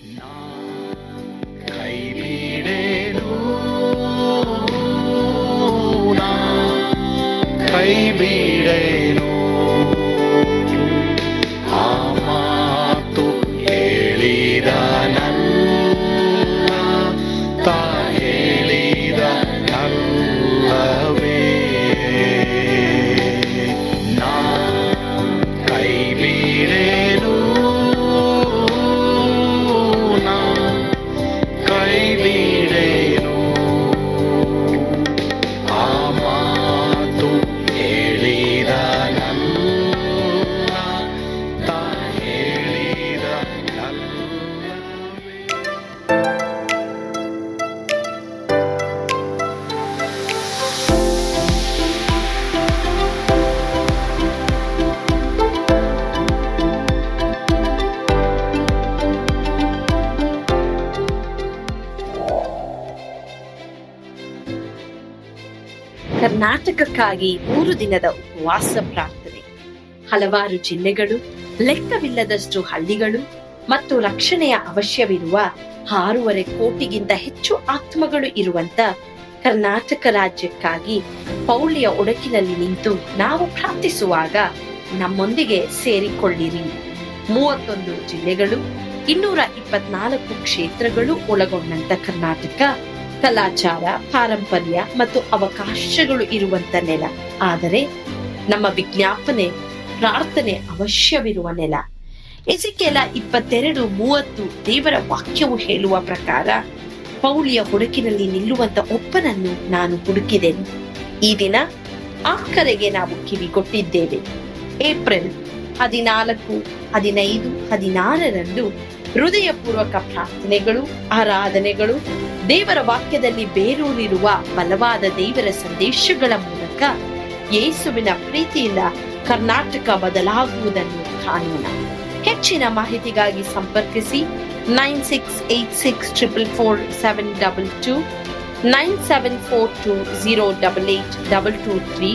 ಕೈ ಬಿಡೇನು, ಕೈ ಬಿಡೇನು, ಆ ಮಾತು ಹೇಳಿದ ನನ್ನ ತಾ ಹೇಳಿದ ನಲ್ಲವೇ. ನಾ ಕೈ ಬಿಡೇನು, ನಾ ಕೈ ಬಿಡೇನು, ಆ ಮಾತು ಹೇಳಿದ ನನ್ನ ತಾ ಹೇಳಿದ ನಲ್ಲವೇ. ಕರ್ನಾಟಕಕ್ಕಾಗಿ 3 ದಿನದ ಉಪವಾಸ ಪ್ರಾರ್ಥನೆ. ಹಲವಾರು ಜಿಲ್ಲೆಗಳು, ಲೆಕ್ಕವಿಲ್ಲದಷ್ಟು ಹಳ್ಳಿಗಳು ಮತ್ತು ರಕ್ಷಣೆಯ ಅವಶ್ಯವಿರುವ 6.5 ಕೋಟಿಗಿಂತ ಹೆಚ್ಚು ಆತ್ಮಗಳು ಇರುವಂತ ಕರ್ನಾಟಕ ರಾಜ್ಯಕ್ಕಾಗಿ ಪೌಳಿಯ ಒಡಕಿನಲ್ಲಿ ನಿಂತು ನಾವು ಪ್ರಾರ್ಥಿಸುವಾಗ ನಮ್ಮೊಂದಿಗೆ ಸೇರಿಕೊಳ್ಳಿರಿ. 31 ಜಿಲ್ಲೆಗಳು, 224 ಕ್ಷೇತ್ರಗಳು ಒಳಗೊಂಡಂತ ಕರ್ನಾಟಕ ಕಲಾಚಾರ, ಪಾರಂಪರ್ಯ ಮತ್ತು ಅವಕಾಶಗಳು ಇರುವಂತ ನೆಲ. ಆದರೆ ನಮ್ಮ ವಿಜ್ಞಾಪನೆ, ಪ್ರಾರ್ಥನೆ ಅವಶ್ಯವಿರುವ ನೆಲ. ಎಸೆಕಿಯೇಲ 22:30 ದೇವರ ವಾಕ್ಯವು ಹೇಳುವ ಪ್ರಕಾರ, ಪೌಳಿಯ ಹುಡುಕಿನಲ್ಲಿ ನಿಲ್ಲುವಂತ ಒಬ್ಬನನ್ನು ನಾನು ಹುಡುಕಿದೆನು. ಈ ದಿನ ಆ ಕರೆಗೆ ನಾವು ಕಿವಿಗೊಟ್ಟಿದ್ದೇವೆ. ಏಪ್ರಿಲ್ 14, 15, 16ರಂದು ಹೃದಯಪೂರ್ವಕ ಪ್ರಾರ್ಥನೆಗಳು, ಆರಾಧನೆಗಳು, ದೇವರ ವಾಕ್ಯದಲ್ಲಿ ಬೇರೂರಿರುವ ಬಲವಾದ ದೇವರ ಸಂದೇಶಗಳ ಮೂಲಕ ಯೇಸುವಿನ ಪ್ರೀತಿಯಿಂದ ಕರ್ನಾಟಕ ಬದಲಾಗುವುದನ್ನು ಕಾಣೋಣ. ಹೆಚ್ಚಿನ ಮಾಹಿತಿಗಾಗಿ ಸಂಪರ್ಕಿಸಿ 9686444722, 9742088223,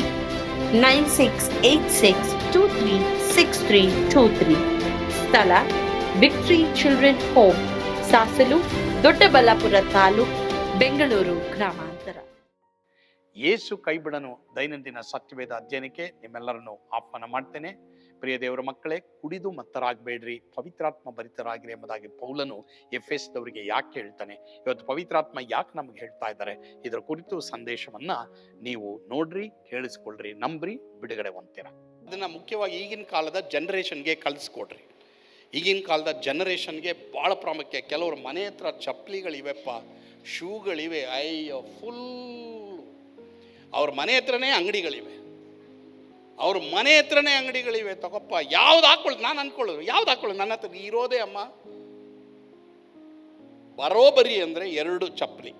9686236323. ಸ್ಥಳ victory children home, Sasalu, Doddaballapura taluk, Bengaluru ಗ್ರಾಮಾಂತರ. ಯೇಸು ಕೈಬಿಡನು ದೈನಂದಿನ ಸತ್ಯವೇದ ಅಧ್ಯಯನಕ್ಕೆ ನಿಮ್ಮೆಲ್ಲರನ್ನು ಆಹ್ವಾನ ಮಾಡ್ತೇನೆ. ಪ್ರಿಯ ದೇವರ ಮಕ್ಕಳೇ, ಕುಡಿದು ಮತ್ತರಾಗಬೇಡ್ರಿ, ಪವಿತ್ರಾತ್ಮ ಭರಿತರಾಗಿರಿ ಎಂಬುದಾಗಿ ಪೌಲನು ಎಫೆಸದವರಿಗೆ ಯಾಕೆ ಹೇಳ್ತಾನೆ, ಇವತ್ತು ಪವಿತ್ರಾತ್ಮ ಯಾಕೆ ನಮ್ಗೆ ಹೇಳ್ತಾ ಇದ್ದಾರೆ, ಇದರ ಕುರಿತು ಸಂದೇಶವನ್ನ ನೀವು ನೋಡ್ರಿ, ಕೇಳಿಸ್ಕೊಳ್ರಿ, ನಂಬ್ರಿ, ಬಿಡುಗಡೆ ಹೊಂದ್ತೀರ. ಅದನ್ನ ಮುಖ್ಯವಾಗಿ ಈಗಿನ ಕಾಲದ ಜನರೇಷನ್ಗೆ ಕಲಿಸ್ಕೊಡ್ರಿ. ಈಗಿನ ಕಾಲದ ಜನರೇಷನ್ಗೆ ಭಾಳ ಪ್ರಾಮುಖ್ಯ. ಕೆಲವ್ರ ಮನೆ ಹತ್ರ ಚಪ್ಪಲಿಗಳಿವೆಪ್ಪ, ಶೂಗಳಿವೆ, ಅಯ್ಯೋ ಫುಲ್. ಅವ್ರ ಮನೆ ಹತ್ರನೇ ಅಂಗಡಿಗಳಿವೆ, ಅವ್ರ ಮನೆ ಹತ್ರನೇ ಅಂಗಡಿಗಳಿವೆ. ತಗೊಪ್ಪ, ಯಾವ್ದು ಹಾಕೊಳ್ಳೋದು? ನಾನು ಅನ್ಕೊಳ್ಳೋದು ಯಾವ್ದು ಹಾಕೊಳ್ಳೋದು? ನನ್ನ ಹತ್ರ ಇರೋದೇ ಅಮ್ಮ ಬರೋಬರಿ ಅಂದರೆ 2 ಚಪ್ಪಲಿ,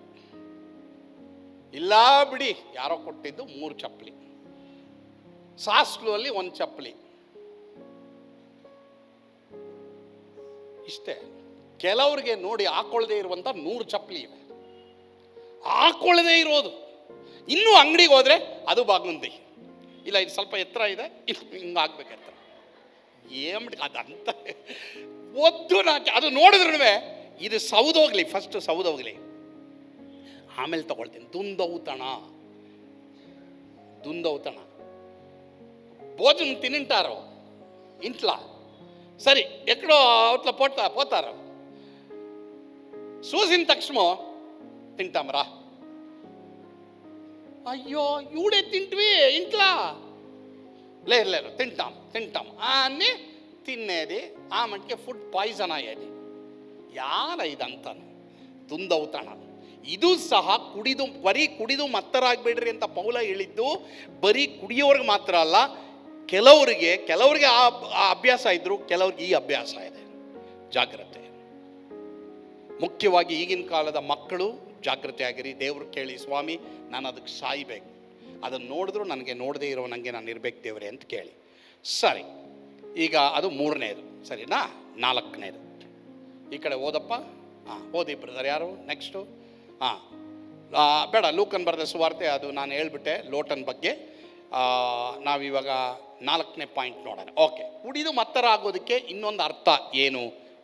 ಇಲ್ಲ ಬಿಡಿ ಯಾರೋ ಕೊಟ್ಟಿದ್ದು 3 ಚಪ್ಪಲಿ, ಸಾಸ್ಲು ಅಲ್ಲಿ 1 ಚಪ್ಪಲಿ, ಇಷ್ಟೇ. ಕೆಲವ್ರಿಗೆ ನೋಡಿ ಹಾಕೊಳ್ಳದೆ ಇರುವಂತ 100 ಚಪ್ಪಲಿ ಇವೆ. ಹಾಕೊಳ್ಳದೆ ಇರೋದು, ಇನ್ನೂ ಅಂಗಡಿಗೆ ಹೋದ್ರೆ ಅದು ಬಾಗುಂದಿ, ಇಲ್ಲ ಇದು ಸ್ವಲ್ಪ ಎತ್ತರ ಇದೆ, ಹಿಂಗೆ ಆಗ್ಬೇಕು ಎತ್ತರ, ಏನ್ಬಿಟ್ಟು ಅದಂತ ಒದ್ದು ಅದು ನೋಡಿದ್ರೂ ಇದು ಸೌದೋಗ್ಲಿ, ಫಸ್ಟ್ ಸೌದೋಗ್ಲಿ, ಆಮೇಲೆ ತಗೊಳ್ತೀನಿ. ದುಂದೌತಣ ಭೋಜನ ತಿನ್ನಿಂಟಾರೋ ಇಂಟ್ಲ ಸರಿ ಎಕ್ಕಡೋ ಅವತ್ಲ పోతారు చూసిన తక్షణ తింటామరా. అయ్యో ఇవిడే తింటివి ఇంట్లో లేదు తింటాం అని తినేది ఆ మటుకే ఫుడ్ ಪಾಯ್ಸನ್ ಅಯ್ಯది. ಯಾರ ಇದಂತ ದುಂದೌತಣ. ಇದು ಸಹ ಬರೀ ಕುಡಿದು ಮತ್ತರಾಗಬೇಡ್ರಿ ಅಂತ ಪೌಲ ಹೇಳಿದ್ದು ಬರೀ ಕುಡಿಯೋರ್ಗೆ ಮಾತ್ರ ಅಲ್ಲ, ಕೆಲವರಿಗೆ ಆ ಅಭ್ಯಾಸ ಇದ್ರು, ಕೆಲವ್ರಿಗೆ ಈ ಅಭ್ಯಾಸ ಇದೆ. ಜಾಗ್ರತೆ. ಮುಖ್ಯವಾಗಿ ಈಗಿನ ಕಾಲದ ಮಕ್ಕಳು ಜಾಗ್ರತೆ ಆಗಿರಿ. ದೇವ್ರು ಕೇಳಿ, ಸ್ವಾಮಿ ನಾನು ಅದಕ್ಕೆ ಸಾಯ್ಬೇಕು, ಅದನ್ನು ನೋಡಿದ್ರು ನನಗೆ ನೋಡದೇ ಇರೋ ನನಗೆ ನಾನು ಇರ್ಬೇಕು ದೇವ್ರೆ ಅಂತ ಕೇಳಿ. ಸರಿ, ಈಗ ಅದು 3ನೇದು ಸರಿನಾ. 4ನೇದು ಈ ಕಡೆ ಓದಪ್ಪ. ಓದಿ ಬ್ರದರ್. ಯಾರು ನೆಕ್ಸ್ಟು? ಬೇಡ, ಲೂಕನ್ ಬರೆದ ಸುವಾರ್ತೆ ಅದು ನಾನು ಹೇಳ್ಬಿಟ್ಟೆ ಲೋಟನ್ ಬಗ್ಗೆ. ನಾವಿವಾಗ 4ನೇ ಪಾಯಿಂಟ್ ನೋಡೋಣ. ಓಕೆ, ಕುಡಿದು ಮತ್ತರ ಆಗೋದಕ್ಕೆ ಇನ್ನೊಂದು ಅರ್ಥ ಏನು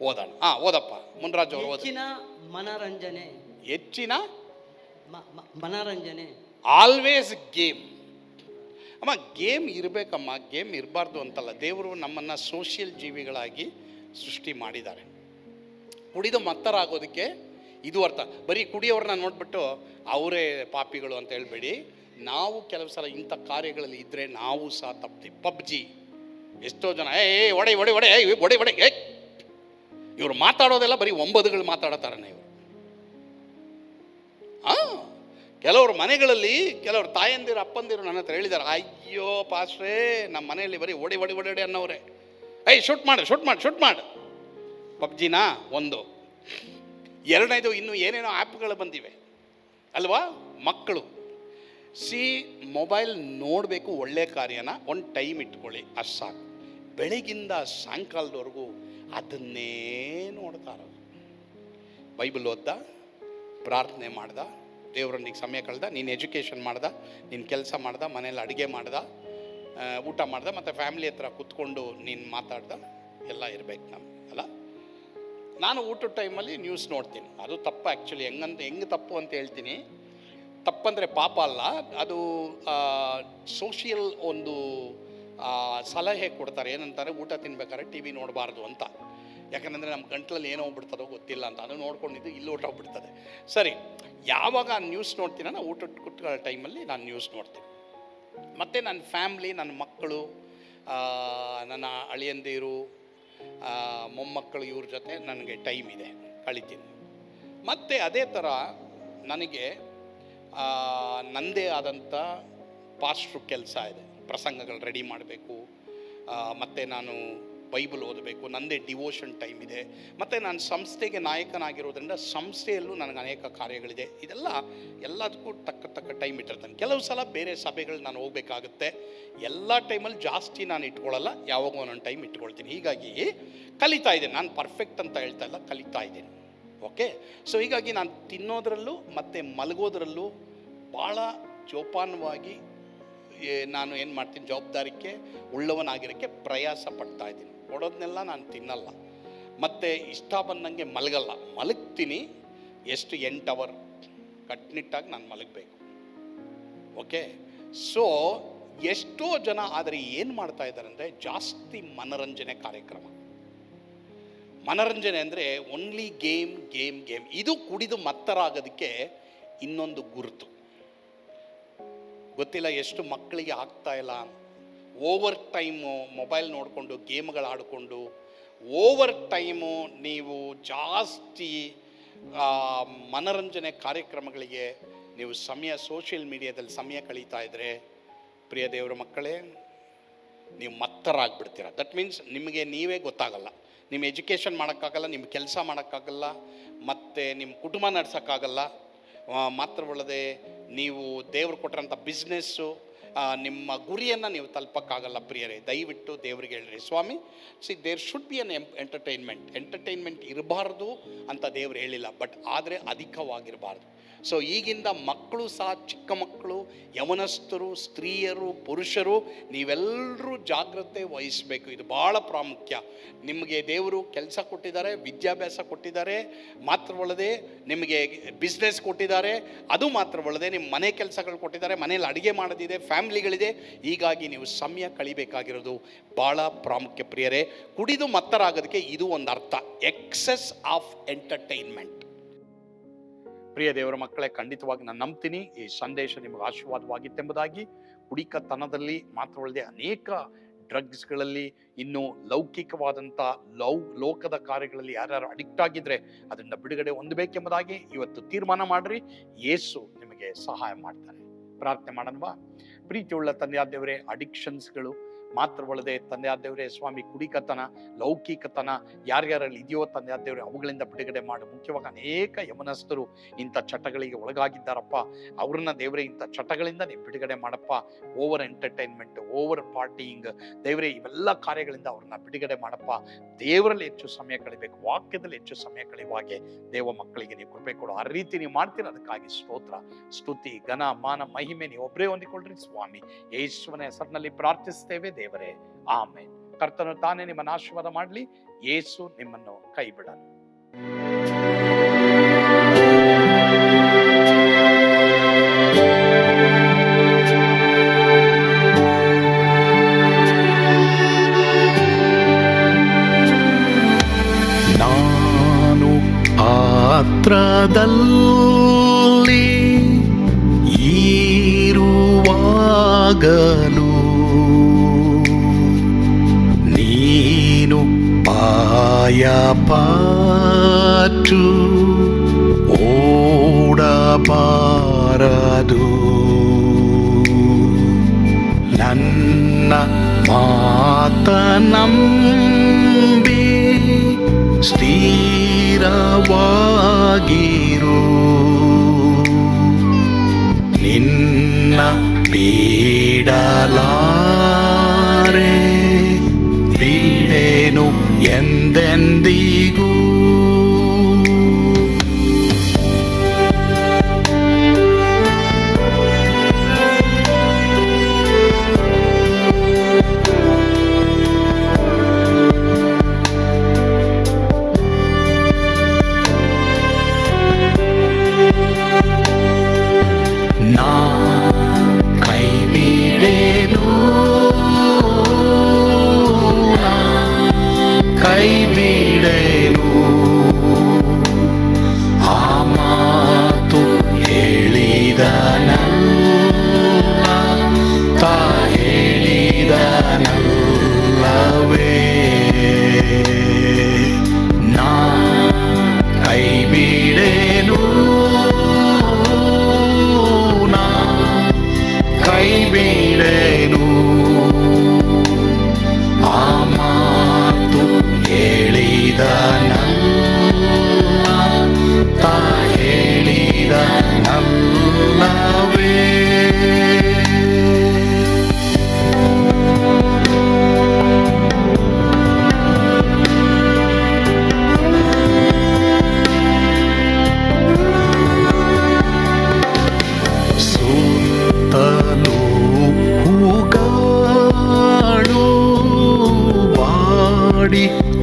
ಓದೋಣ. ಓದಪ್ಪ ಮುನ್ರಾಜ್ ಅವರು. ಹೆಚ್ಚಿನ ಮನರಂಜನೆ. ಹೆಚ್ಚಿನ ಮನರಂಜನೆ. Always game. ಅಮ್ಮ ಗೇಮ್ ಇರಬೇಕಮ್ಮ, ಗೇಮ್ ಇರಬಾರ್ದು ಅಂತಲ್ಲ. ದೇವರು ನಮ್ಮನ್ನು ಸೋಷಿಯಲ್ ಜೀವಿಗಳಾಗಿ ಸೃಷ್ಟಿ ಮಾಡಿದ್ದಾರೆ. ಕುಡಿದು ಮತ್ತರಾಗೋದಕ್ಕೆ ಇದು ಅರ್ಥ. ಬರೀ ಕುಡಿಯೋರನ್ನ ನೋಡ್ಬಿಟ್ಟು ಅವರೇ ಪಾಪಿಗಳು ಅಂತ ಹೇಳ್ಬೇಡಿ. ನಾವು ಕೆಲವು ಸಲ ಇಂಥ ಕಾರ್ಯಗಳಲ್ಲಿ ಇದ್ದರೆ ನಾವು ಸಹ ತಪ್ತೀವಿ. ಪಬ್ಜಿ ಎಷ್ಟೋ ಜನ ಒಡೆ ಒಡೆ ಒಡೆ ಒಡೆ ಒಡೆ ಇವ್ರು ಮಾತಾಡೋದೆಲ್ಲ ಬರೀ ಒಂಬದುಗಳು ಮಾತಾಡತಾರನೆ ಇವರು. ಕೆಲವರು ಮನೆಗಳಲ್ಲಿ ಕೆಲವರು ತಾಯಂದಿರು ಅಪ್ಪಂದಿರು ನನ್ನ ಹತ್ರ ಹೇಳಿದ್ದಾರೆ, ಅಯ್ಯೋ ಪಾಸ್ಟ್ರೇ ನಮ್ಮ ಮನೆಯಲ್ಲಿ ಬರೀ ಒಡೆ ಒಡೆ ಒಡೆ ಅನ್ನೋರೆ. ಶೂಟ್ ಮಾಡು ಶೂಟ್ ಮಾಡು ಶೂಟ್ ಮಾಡು. ಪಬ್ಜಿನ ಒಂದು. ಎರಡನೇದು ಇನ್ನು ಏನೇನೋ ಆ್ಯಪ್ಗಳು ಬಂದಿವೆ ಅಲ್ವಾ. ಮಕ್ಕಳು ಮೊಬೈಲ್ ನೋಡಬೇಕು, ಒಳ್ಳೆ ಕಾರ್ಯನ ಒಂದು ಟೈಮ್ ಇಟ್ಕೊಳ್ಳಿ, ಅಷ್ಟು ಸಾಕು. ಬೆಳಗಿಂದ ಸಾಯಂಕಾಲದವರೆಗೂ ಅದನ್ನೇ ನೋಡ್ತಾರ. ಬೈಬಲ್ ಓದ್ದ, ಪ್ರಾರ್ಥನೆ ಮಾಡ್ದ, ದೇವರೊಂದಿಗೆ ಸಮಯ ಕಳೆದ, ನೀನು ಎಜುಕೇಷನ್ ಮಾಡ್ದ, ನೀನು ಕೆಲಸ ಮಾಡ್ದ, ಮನೇಲಿ ಅಡುಗೆ ಮಾಡ್ದ, ಊಟ ಮಾಡ್ದ, ಮತ್ತು ಫ್ಯಾಮಿಲಿ ಹತ್ರ ಕೂತ್ಕೊಂಡು ನೀನು ಮಾತಾಡ್ದ, ಎಲ್ಲ ಇರಬೇಕು ನಮ್ಗೆ ಅಲ್ಲ. ನಾನು ಊಟದ ಟೈಮಲ್ಲಿ ನ್ಯೂಸ್ ನೋಡ್ತೀನಿ. ಅದು ತಪ್ಪು ಆ್ಯಕ್ಚುಲಿ. ಹೆಂಗೆ ತಪ್ಪು ಅಂತ ಹೇಳ್ತೀನಿ. ತಪ್ಪಂದರೆ ಪಾಪ ಅಲ್ಲ, ಅದು ಸೋಷಿಯಲ್ ಒಂದು ಸಲಹೆ ಕೊಡ್ತಾರೆ. ಏನಂತಾರೆ, ಊಟ ತಿನ್ಬೇಕಾದ್ರೆ ಟಿ ವಿ ನೋಡಬಾರ್ದು ಅಂತ. ಯಾಕಂದರೆ ನಮ್ಮ ಗಂಟ್ಲಲ್ಲಿ ಏನೋ ಹೋಗ್ಬಿಡ್ತದೋ ಗೊತ್ತಿಲ್ಲ ಅಂತ. ಅದು ನೋಡ್ಕೊಂಡಿದ್ದು ಇಲ್ಲಿ ಊಟ ಹೋಗ್ಬಿಡ್ತದೆ. ಸರಿ, ಯಾವಾಗ ನ್ಯೂಸ್ ನೋಡ್ತೀನ ನಾನು ಊಟದ ಕುಟ್ಕೊಳ್ಳೋ ಟೈಮಲ್ಲಿ ನಾನು ನ್ಯೂಸ್ ನೋಡ್ತೀನಿ. ಮತ್ತು ನನ್ನ ಫ್ಯಾಮ್ಲಿ, ನನ್ನ ಮಕ್ಕಳು, ನನ್ನ ಅಳಿಯಂದಿರು, ಮೊಮ್ಮಕ್ಕಳು, ಇವ್ರ ಜೊತೆ ನನಗೆ ಟೈಮ್ ಇದೆ, ಕಳಿತೀನಿ. ಮತ್ತು ಅದೇ ಥರ ನನಗೆ ನನ್ನದೇ ಆದಂಥ ಪಾಸ್ಟ್ರು ಕೆಲಸ ಇದೆ. ಪ್ರಸಂಗಗಳು ರೆಡಿ ಮಾಡಬೇಕು, ಮತ್ತು ನಾನು ಬೈಬಲ್ ಓದಬೇಕು, ನನ್ನದೇ ಡಿವೋಷನ್ ಟೈಮ್ ಇದೆ. ಮತ್ತು ನಾನು ಸಂಸ್ಥೆಗೆ ನಾಯಕನಾಗಿರೋದ್ರಿಂದ ಸಂಸ್ಥೆಯಲ್ಲೂ ನನಗೆ ಅನೇಕ ಕಾರ್ಯಗಳಿದೆ. ಎಲ್ಲದಕ್ಕೂ ತಕ್ಕ ಟೈಮ್ ಇಟ್ಟಿರ್ತಾನೆ. ಕೆಲವು ಸಲ ಬೇರೆ ಸಭೆಗಳು ನಾನು ಹೋಗಬೇಕಾಗುತ್ತೆ. ಎಲ್ಲ ಟೈಮಲ್ಲಿ ಜಾಸ್ತಿ ನಾನು ಇಟ್ಕೊಳ್ಳಲ್ಲ, ಯಾವಾಗ ಒಂದೊಂದು ಟೈಮ್ ಇಟ್ಕೊಳ್ತೀನಿ. ಹೀಗಾಗಿ ಕಲಿತಾ ಇದ್ದೇನೆ. ನಾನು ಪರ್ಫೆಕ್ಟ್ ಅಂತ ಹೇಳ್ತಾ ಇಲ್ಲ, ಕಲಿತಾ ಇದ್ದೇನೆ. ಓಕೆ. ಸೊ ಹೀಗಾಗಿ ನಾನು ತಿನ್ನೋದ್ರಲ್ಲೂ ಮತ್ತು ಮಲಗೋದ್ರಲ್ಲೂ ಭಾಳ ಜೋಪಾನವಾಗಿ ನಾನು ಏನು ಮಾಡ್ತೀನಿ, ಜವಾಬ್ದಾರಿಕೆ ಉಳ್ಳವನಾಗಿರೋಕ್ಕೆ ಪ್ರಯಾಸ ಪಡ್ತಾ ಇದ್ದೀನಿ. ಕೊಡೋದನ್ನೆಲ್ಲ ನಾನು ತಿನ್ನಲ್ಲ, ಮತ್ತು ಇಷ್ಟ ಬಂದಂಗೆ ಮಲಗ್ತೀನಿ. ಎಷ್ಟು 8 ಅವರ್ ಕಟ್ನಿಟ್ಟಾಗಿ ನಾನು ಮಲಗಬೇಕು. ಓಕೆ. ಸೊ ಎಷ್ಟೋ ಜನ ಆದರೆ ಏನು ಮಾಡ್ತಾ ಇದ್ದಾರೆ ಅಂದರೆ, ಜಾಸ್ತಿ ಮನರಂಜನೆ ಕಾರ್ಯಕ್ರಮ. ಮನರಂಜನೆ ಅಂದರೆ ಓನ್ಲಿ ಗೇಮ್ ಗೇಮ್ ಗೇಮ್. ಇದು ಕುಡಿದು ಮತ್ತರಾಗೋದಕ್ಕೆ ಇನ್ನೊಂದು ಗುರುತು. ಗೊತ್ತಿಲ್ಲ ಎಷ್ಟು ಮಕ್ಕಳಿಗೆ ಆಗ್ತಾ ಇಲ್ಲ. ಓವರ್ ಟೈಮು ಮೊಬೈಲ್ ನೋಡಿಕೊಂಡು, ಗೇಮ್ಗಳು ಆಡಿಕೊಂಡು, ಓವರ್ ಟೈಮು ನೀವು ಜಾಸ್ತಿ ಮನರಂಜನೆ ಕಾರ್ಯಕ್ರಮಗಳಿಗೆ ನೀವು ಸೋಷಿಯಲ್ ಮೀಡಿಯಾದಲ್ಲಿ ಸಮಯ ಕಳೀತಾ ಇದ್ದರೆ, ಪ್ರಿಯ ದೇವರ ಮಕ್ಕಳೇ, ನೀವು ಮತ್ತರಾಗ್ಬಿಡ್ತೀರ. ದಟ್ ಮೀನ್ಸ್ ನಿಮಗೆ ನೀವೇ ಗೊತ್ತಾಗಲ್ಲ. ನಿಮ್ಮ ಎಜುಕೇಷನ್ ಮಾಡೋಕ್ಕಾಗಲ್ಲ, ನಿಮ್ಮ ಕೆಲಸ ಮಾಡೋಕ್ಕಾಗಲ್ಲ, ಮತ್ತು ನಿಮ್ಮ ಕುಟುಂಬ ನಡೆಸೋಕ್ಕಾಗಲ್ಲ. ಮಾತ್ರವಲ್ಲದೆ ನೀವು ದೇವ್ರು ಕೊಟ್ಟಿರೋಂಥ ಬಿಸ್ನೆಸ್ಸು, ನಿಮ್ಮ ಗುರಿಯನ್ನು ನೀವು ತಲುಪಕ್ಕಾಗಲ್ಲ. ಪ್ರಿಯರೇ, ದಯವಿಟ್ಟು ದೇವ್ರಿಗೆ ಹೇಳ್ರಿ, ಸ್ವಾಮಿ there should be an entertainment ಇರಬಾರ್ದು ಅಂತ ದೇವ್ರು ಹೇಳಿಲ್ಲ, ಬಟ್ ಆದರೆ ಅಧಿಕವಾಗಿರಬಾರ್ದು. ಸೊ ಈಗಿಂದ ಮಕ್ಕಳು ಸಹ, ಚಿಕ್ಕ ಮಕ್ಕಳು, ಯವನಸ್ಥರು, ಸ್ತ್ರೀಯರು, ಪುರುಷರು, ನೀವೆಲ್ಲರೂ ಜಾಗ್ರತೆ ವಹಿಸಬೇಕು. ಇದು ಭಾಳ ಪ್ರಾಮುಖ್ಯ. ನಿಮಗೆ ದೇವರು ಕೆಲಸ ಕೊಟ್ಟಿದ್ದಾರೆ, ವಿದ್ಯಾಭ್ಯಾಸ ಕೊಟ್ಟಿದ್ದಾರೆ, ಮಾತ್ರವಲ್ಲದೆ ನಿಮಗೆ ಬಿಸ್ನೆಸ್ ಕೊಟ್ಟಿದ್ದಾರೆ. ಅದು ಮಾತ್ರವಲ್ಲದೆ ನಿಮ್ಮ ಮನೆ ಕೆಲಸಗಳು ಕೊಟ್ಟಿದ್ದಾರೆ, ಮನೇಲಿ ಅಡುಗೆ ಮಾಡೋದಿದೆ, ಫ್ಯಾಮಿಲಿಗಳಿದೆ. ಹೀಗಾಗಿ ನೀವು ಸಮಯ ಕಳಿಬೇಕಾಗಿರೋದು ಭಾಳ ಪ್ರಾಮುಖ್ಯ. ಪ್ರಿಯರೇ, ಕುಡಿದು ಮತ್ತರಾಗೋದಕ್ಕೆ ಇದು ಒಂದು ಅರ್ಥ, ಎಕ್ಸೆಸ್ ಆಫ್ ಎಂಟರ್ಟೈನ್ಮೆಂಟ್. ಪ್ರಿಯ ದೇವರ ಮಕ್ಕಳೇ, ಖಂಡಿತವಾಗಿ ನಾನು ನಂಬ್ತೀನಿ ಈ ಸಂದೇಶ ನಿಮಗೆ ಆಶೀರ್ವಾದವಾಗಿತ್ತೆಂಬುದಾಗಿ. ಕುಡಿಕತನದಲ್ಲಿ ಮಾತ್ರವಲ್ಲದೆ ಅನೇಕ ಡ್ರಗ್ಸ್ಗಳಲ್ಲಿ, ಇನ್ನು ಲೌಕಿಕವಾದಂಥ ಲೋಕದ ಕಾರ್ಯಗಳಲ್ಲಿ ಯಾರ್ಯಾರು ಅಡಿಕ್ಟ್ ಆಗಿದ್ರೆ ಅದರಿಂದ ಬಿಡುಗಡೆ ಹೊಂದಬೇಕೆಂಬುದಾಗಿ ಇವತ್ತು ತೀರ್ಮಾನ ಮಾಡ್ರಿ. ಯೇಸು ನಿಮಗೆ ಸಹಾಯ ಮಾಡ್ತಾನೆ. ಪ್ರಾರ್ಥನೆ ಮಾಡೋಣವಾ? ಪ್ರೀತಿಯುಳ್ಳ ತಂದೆಯಾದ ದೇವರೇ, ಅಡಿಕ್ಷನ್ಸ್ಗಳು ಮಾತ್ರವಲ್ಲದೆ ತಂದೆಯಾದ ದೇವರೇ ಸ್ವಾಮಿ, ಕುಡಿಕತನ, ಲೌಕಿಕತನ ಯಾರ್ಯಾರಲ್ಲಿ ಇದೆಯೋ ತಂದೆಯಾದ ದೇವರೇ, ಅವುಗಳಿಂದ ಬಿಡುಗಡೆ ಮಾಡು. ಮುಖ್ಯವಾಗಿ ಅನೇಕ ಯವನಸ್ಥರು ಇಂಥ ಚಟಗಳಿಗೆ ಒಳಗಾಗಿದ್ದಾರಪ್ಪ. ಅವ್ರನ್ನ ದೇವರೇ ಇಂಥ ಚಟಗಳಿಂದ ನೀವು ಬಿಡುಗಡೆ ಮಾಡಪ್ಪ. ಓವರ್ ಎಂಟರ್ಟೈನ್ಮೆಂಟ್, ಓವರ್ ಪಾರ್ಟಿಯಿಂಗ್, ದೇವರೇ ಇವೆಲ್ಲ ಕಾರ್ಯಗಳಿಂದ ಅವ್ರನ್ನ ಬಿಡುಗಡೆ ಮಾಡಪ್ಪ. ದೇವರಲ್ಲಿ ಹೆಚ್ಚು ಸಮಯ ಕಳಿಬೇಕು, ವಾಕ್ಯದಲ್ಲಿ ಹೆಚ್ಚು ಸಮಯ ಕಳೆಯುವಾಗೆ ದೇವ ಮಕ್ಕಳಿಗೆ ನೀವು ಕೃಪೆ ಕೊಡು. ಆ ರೀತಿ ನೀವು ಮಾಡ್ತೀರ, ಅದಕ್ಕಾಗಿ ಸ್ತೋತ್ರ, ಸ್ತುತಿ, ಘನ, ಮಾನ, ಮಹಿಮೆ ನೀವು ಒಬ್ಬರೇ ಹೊಂದಿಕೊಳ್ಳ್ರಿ ಸ್ವಾಮಿ. ಯೇಸುವಿನ ಹೆಸರಿನಲ್ಲಿ ಪ್ರಾರ್ಥಿಸ್ತೇವೆ ದೇವರೇ, ಆಮೆನ್. ಕರ್ತನು ತಾನೇ ನಿಮ್ಮನ್ನು ಆಶೀರ್ವಾದ ಮಾಡಲಿ. ಯೇಸು ನಿಮ್ಮನ್ನು ಕೈ ಬಿಡನು. ನಾನು ಪಾತ್ರದಲ್ಲಿ ಇರುವಾಗಲೂ ನೀನು ಪಾಯಪಟ್ಟು ಓಡಬಾರದು. ನನ್ನ ಮಾತನಂಬಿ ಸ್ಥಿರವಾಗಿರು. ನಿನ್ನ ಬಿಡಲಾರೆ, ಬಿಡೆನು ಎಂದೆಂದಿಗೂ.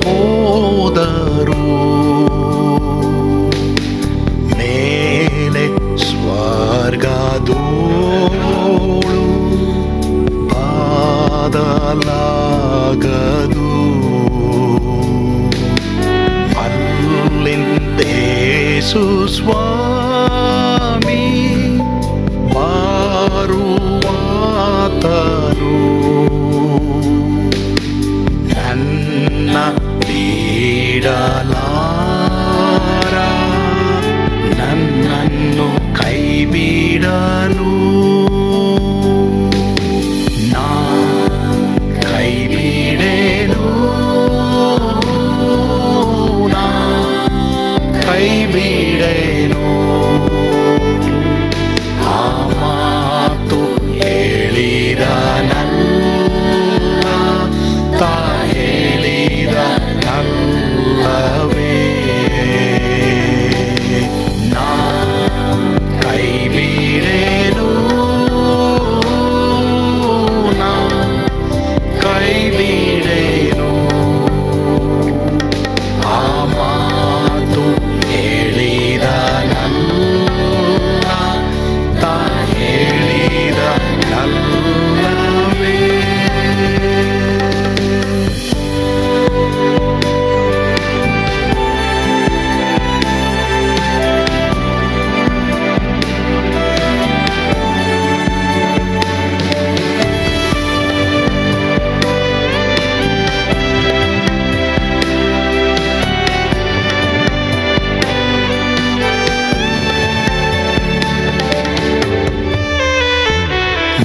ಹೋದರು ಮೇಲೆ ಸ್ವರ್ಗದೋಳು ಬಾದಲಾಗದು. ಅಲ್ಲಿಂದೇಸು ಸ್ವಾಮಿ ಬಾರುವಾತನು ನನ್ನ ಬಿಡಲಾರ, ನನ್ನನ್ನು ಕೈ ಬಿಡನು. ನಾ ಕೈ ಬಿಡೆನು, ನಾ ಕೈ ಬಿಡೆನು. ಆ ಮಾತು ಹೇಳಿದ ನಲ್ಲವೇ. ನಾ ಕೈ ಬಿಡೆನು, ನಾ ಕೈ ಬಿಡೆನು. ಆ ಮಾತು ಹೇಳಿದ ನನ್ನ ತಾ ಹೇಳಿದ ನಲ್ಲವೇ.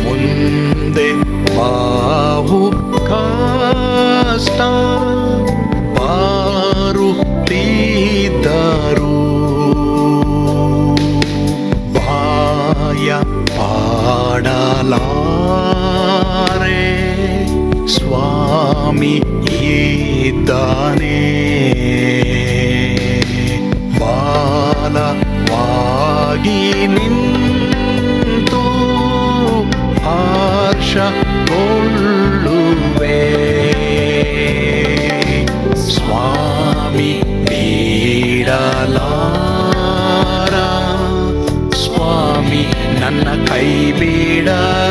ಮುಂದೆ ಬಾಹು ಕಷ್ಟ ಬಾರುತ್ತಿದ್ದರು, ಭಯ ಪಾಡಲಾರೆ, ಸ್ವಾಮಿ ಇದ್ದಾನೆ. ಬಾಲವಾಗಿ ನಿಂತು ಹರ್ಷಗೊಳ್ಳುವೆ. ಸ್ವಾಮಿ ನನ್ನ ಕೈ ಬಿಡಲಾರ.